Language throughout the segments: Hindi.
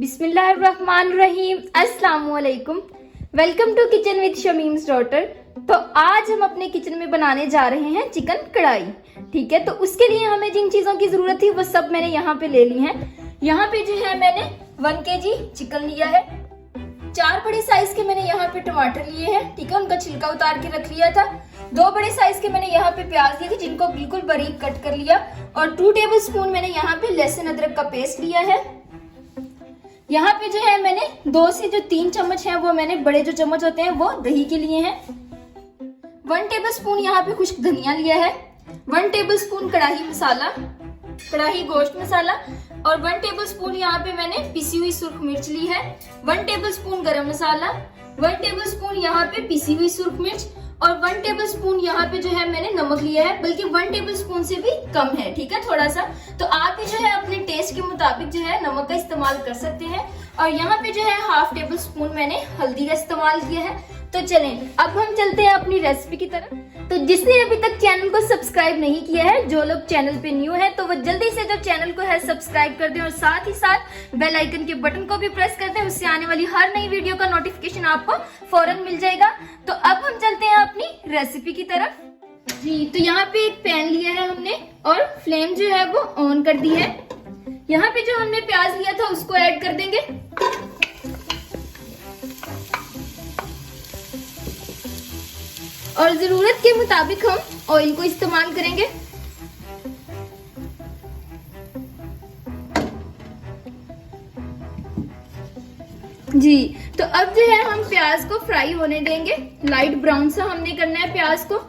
बिस्मिल्लाहिर्रहमानिर्रहीम, अस्सलाम वालेकुम। Welcome to kitchen with Shamim's daughter. तो आज हम अपने किचन में बनाने जा रहे हैं चिकन कढ़ाई। ठीक है, तो उसके लिए हमें जिन चीज़ों की ज़रूरत थी वो सब मैंने यहाँ पे ले ली हैं। यहाँ पे जो है मैंने 1 kg चिकन लिया है। 4 बड़े साइज के मैंने यहाँ पे टमाटर लिए हैं। ठीक है, उनका छिलका उतार के रख लिया था। 2 बड़े साइज के मैंने यहाँ पे प्याज लिए थे जिनको बिल्कुल बारीक कट कर लिया। और 2 टेबल स्पून मैंने यहाँ पे लहसुन अदरक का पेस्ट लिया है। यहाँ पे जो है मैंने 2 से जो 3 चम्मच है वो मैंने बड़े जो चम्मच होते हैं वो दही के लिए हैं। 1 टेबल स्पून यहाँ पे खुश्क धनिया लिया है। 1 टेबल स्पून कढ़ाई मसाला, कढ़ाई गोश्त मसाला। और 1 टेबल स्पून यहाँ पे मैंने पिसी हुई सुर्ख मिर्च ली है। 1 टेबल स्पून गरम मसाला, 1 टेबल स्पून यहाँ पे पिसी हुई सुर्ख मिर्च और 1 टेबल स्पून यहाँ पे जो है मैंने नमक लिया है, बल्कि 1 टेबल स्पून से भी कम है। ठीक है, थोड़ा सा। तो आप भी जो है अपने टेस्ट के मुताबिक जो है नमक का इस्तेमाल कर सकते हैं। और यहाँ पे जो है 1/2 टेबल स्पून मैंने हल्दी का इस्तेमाल किया है। तो चलें अब हम चलते हैं अपनी रेसिपी की तरफ। तो जिसने अभी तक चैनल को सब्सक्राइब नहीं किया है, जो लोग चैनल पे न्यू है तो वो जल्दी से जो चैनल को है सब्सक्राइब कर दें और साथ ही साथ बेल आइकन के बटन को भी प्रेस कर दें। उससे आने वाली हर नई वीडियो का नोटिफिकेशन आपको फौरन मिल जाएगा। तो अब हम चलते हैं अपनी रेसिपी की तरफ। जी, तो यहाँ पे एक पैन लिया है हमने और फ्लेम जो है वो ऑन कर दी है। यहाँ पे जो हमने प्याज लिया था उसको ऐड कर देंगे। और जरूरत के मुताबिक हम ऑयल को इस्तेमाल करेंगे। जी, तो अब जो है हम प्याज को फ्राई होने देंगे। लाइट ब्राउन सा हमने करना है प्याज को।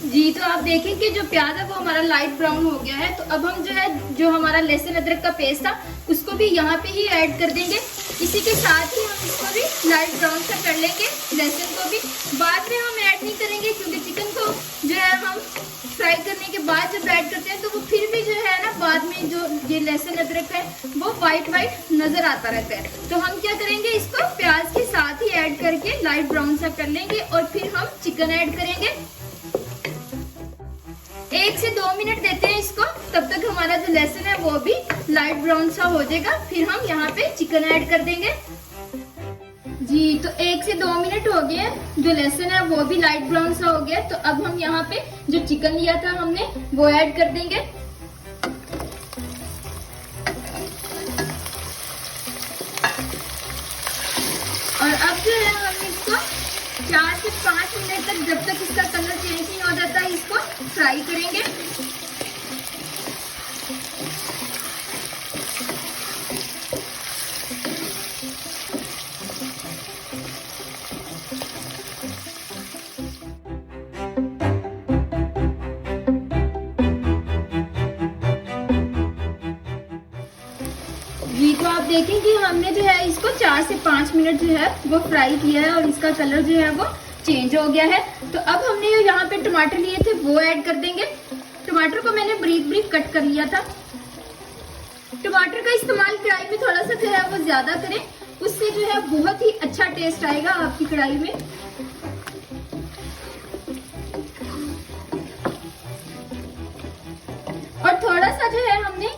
जी, तो आप देखें कि जो प्याज है वो हमारा लाइट ब्राउन हो गया है। तो अब हम जो है जो हमारा लहसुन अदरक का पेस्ट था उसको भी यहाँ पे ही ऐड कर देंगे। इसी के साथ ही हम इसको भी लाइट ब्राउन सा कर लेंगे। लहसुन को भी बाद में हम ऐड नहीं करेंगे क्योंकि चिकन को जो है हम फ्राई करने के बाद जब ऐड करते हैं तो वो फिर भी जो है ना बाद में जो ये लहसुन अदरक है वो वाइट नजर आता रहता है। तो हम क्या करेंगे, इसको प्याज के साथ ही ऐड करके लाइट ब्राउन सा कर लेंगे और फिर हम चिकन ऐड करेंगे। 1 से 2 मिनट देते हैं इसको, तब तक हमारा जो लहसुन है वो भी लाइट ब्राउन सा हो जाएगा। फिर हम यहाँ पे चिकन ऐड कर देंगे। जी, तो 1 से 2 मिनट हो गए हैं। जो लहसुन है वो भी लाइट ब्राउन सा हो गया। तो अब हम यहाँ पे जो चिकन लिया था हमने वो ऐड कर देंगे। और अब जो है हम इसको 4 से 5 मिनट तक, जब तक इसका कलर चेंज नहीं हो जाता, इसको फ्राई करेंगे। जी, तो आप देखें कि हमने जो है इसको 4 से 5 मिनट जो है वो फ्राई किया है और इसका कलर जो है वो चेंज हो गया है। तो अब हमने जो यहाँ पे टमाटर लिए थे वो ऐड कर देंगे। टमाटर को मैंने बारीक बारीक कट कर लिया था। टमाटर का इस्तेमाल कढ़ाई में थोड़ा सा जो है वो ज्यादा करें, उससे जो है बहुत ही अच्छा टेस्ट आएगा आपकी कढ़ाई में। और थोड़ा सा जो है हमने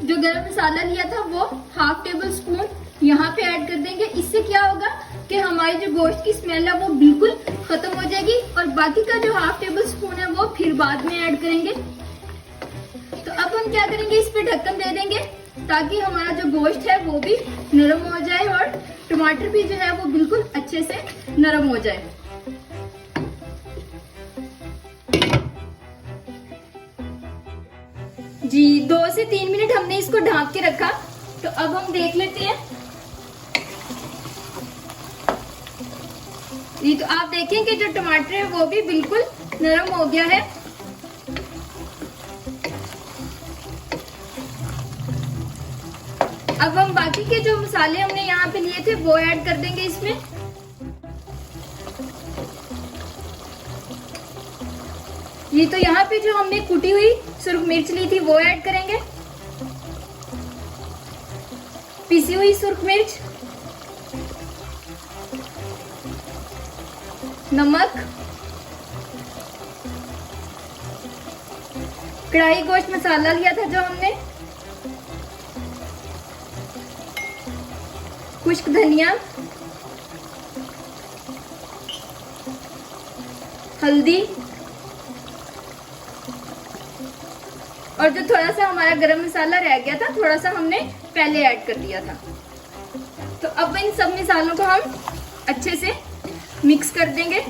जो गरम मसाला लिया था वो 1/2 टेबल स्पून यहाँ पे ऐड कर देंगे। इससे क्या होगा कि हमारी जो गोश्त की स्मेल है वो बिल्कुल खत्म हो जाएगी। और बाकी का जो 1/2 टेबल स्पून है वो फिर बाद में ऐड करेंगे। तो अब हम क्या करेंगे, इस पे ढक्कन दे देंगे ताकि हमारा जो गोश्त है वो भी नरम हो जाए और टमाटर भी जो है वो बिल्कुल अच्छे से नरम हो जाए। जी, 2 से 3 मिनट हमने इसको ढक के रखा। तो अब हम देख लेते हैं। जी, तो आप देखें कि जो टमाटर है वो भी बिल्कुल नरम हो गया है। अब हम बाकी के जो मसाले हमने यहाँ पे लिए थे वो ऐड कर देंगे इसमें। ये तो यहाँ पे जो हमने कुटी हुई सुर्ख मिर्च ली थी वो ऐड करेंगे। पिसी हुई सुर्ख मिर्च, नमक, कढ़ाई गोश्त मसाला लिया था जो हमने, खुश्क धनिया, हल्दी और जो थोड़ा सा हमारा गरम मसाला रह गया था, थोड़ा सा हमने पहले ऐड कर दिया था। तो अब इन सब मसालों को हम अच्छे से मिक्स कर देंगे।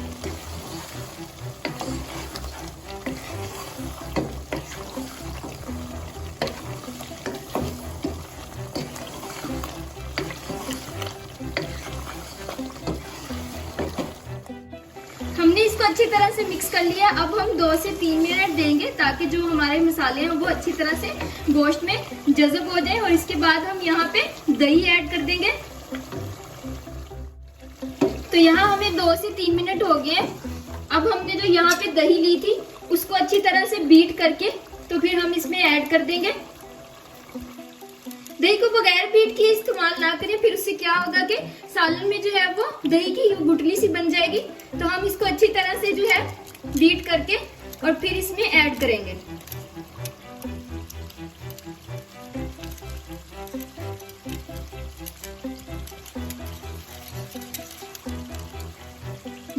हमने इसको अच्छी तरह से मिक्स कर लिया। अब हम 2 से 3 मिनट देंगे ताकि जो हमारे मसाले हैं वो अच्छी तरह से गोश्त में जज़ब हो जाए। और इसके बाद हम यहाँ पे दही ऐड कर देंगे। तो यहाँ हमें 2 से 3 मिनट हो गए। अब हमने जो यहाँ पे दही ली थी उसको अच्छी तरह से बीट करके तो फिर हम इसमें ऐड कर देंगे। दही को बगैर बीट किए इस्तेमाल ना करें, फिर उससे क्या होगा कि सालन में जो है वो दही की गुठली सी बन जाएगी। तो हम इसको अच्छी तरह से जो है बीट करके और फिर इसमें ऐड करेंगे।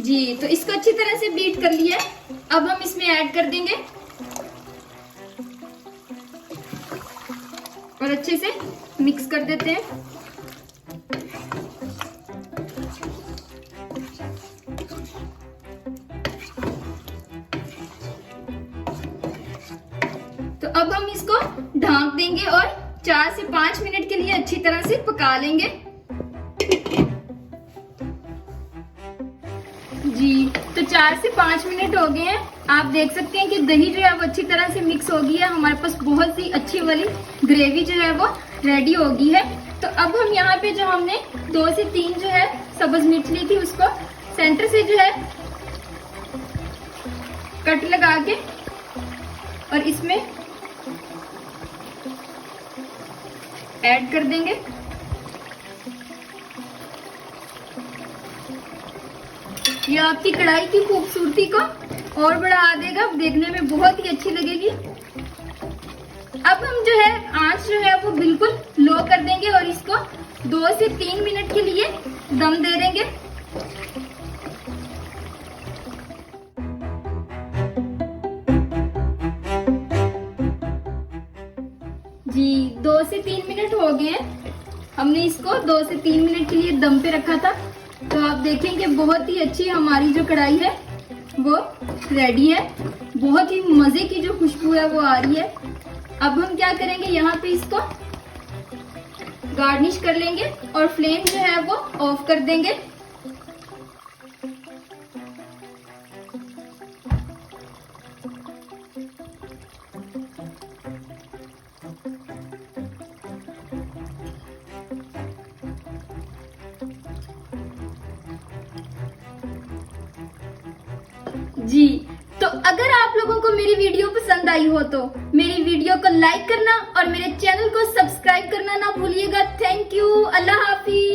जी, तो इसको अच्छी तरह से बीट कर लिया है। अब हम इसमें ऐड कर देंगे और अच्छे से मिक्स कर देते हैं। तो अब हम इसको ढक देंगे और 4 से 5 मिनट के लिए अच्छी तरह से पका लेंगे। जी, तो 4 से 5 मिनट हो गए हैं। आप देख सकते हैं कि दही जो है वो अच्छी तरह से मिक्स हो गई है। हमारे पास बहुत ही अच्छी वाली ग्रेवी जो है वो रेडी हो गई है। तो अब हम यहाँ पे जो हमने 2 से 3 जो है सब्ज मिर्च ली थी उसको सेंटर से जो है कट लगा के और इसमें ऐड कर देंगे। ये आपकी कढ़ाई की खूबसूरती को और बढ़ा देगा, देखने में बहुत ही अच्छी लगेगी। अब हम जो है आंच जो है वो बिल्कुल लो कर देंगे और इसको 2 से 3 मिनट के लिए दम दे देंगे। जी, 2 से 3 मिनट हो गए हैं। हमने इसको 2 से 3 मिनट के लिए दम पे रखा था। तो आप देखेंगे बहुत ही अच्छी हमारी जो कढ़ाई है वो रेडी है। बहुत ही मजे की जो खुशबू है वो आ रही है। अब हम क्या करेंगे, यहाँ पे इसको गार्निश कर लेंगे और फ्लेम जो है वो ऑफ कर देंगे। जी, तो अगर आप लोगों को मेरी वीडियो पसंद आई हो तो मेरी वीडियो को लाइक करना और मेरे चैनल को सब्सक्राइब करना ना भूलिएगा। Thank you. Allah Hafiz.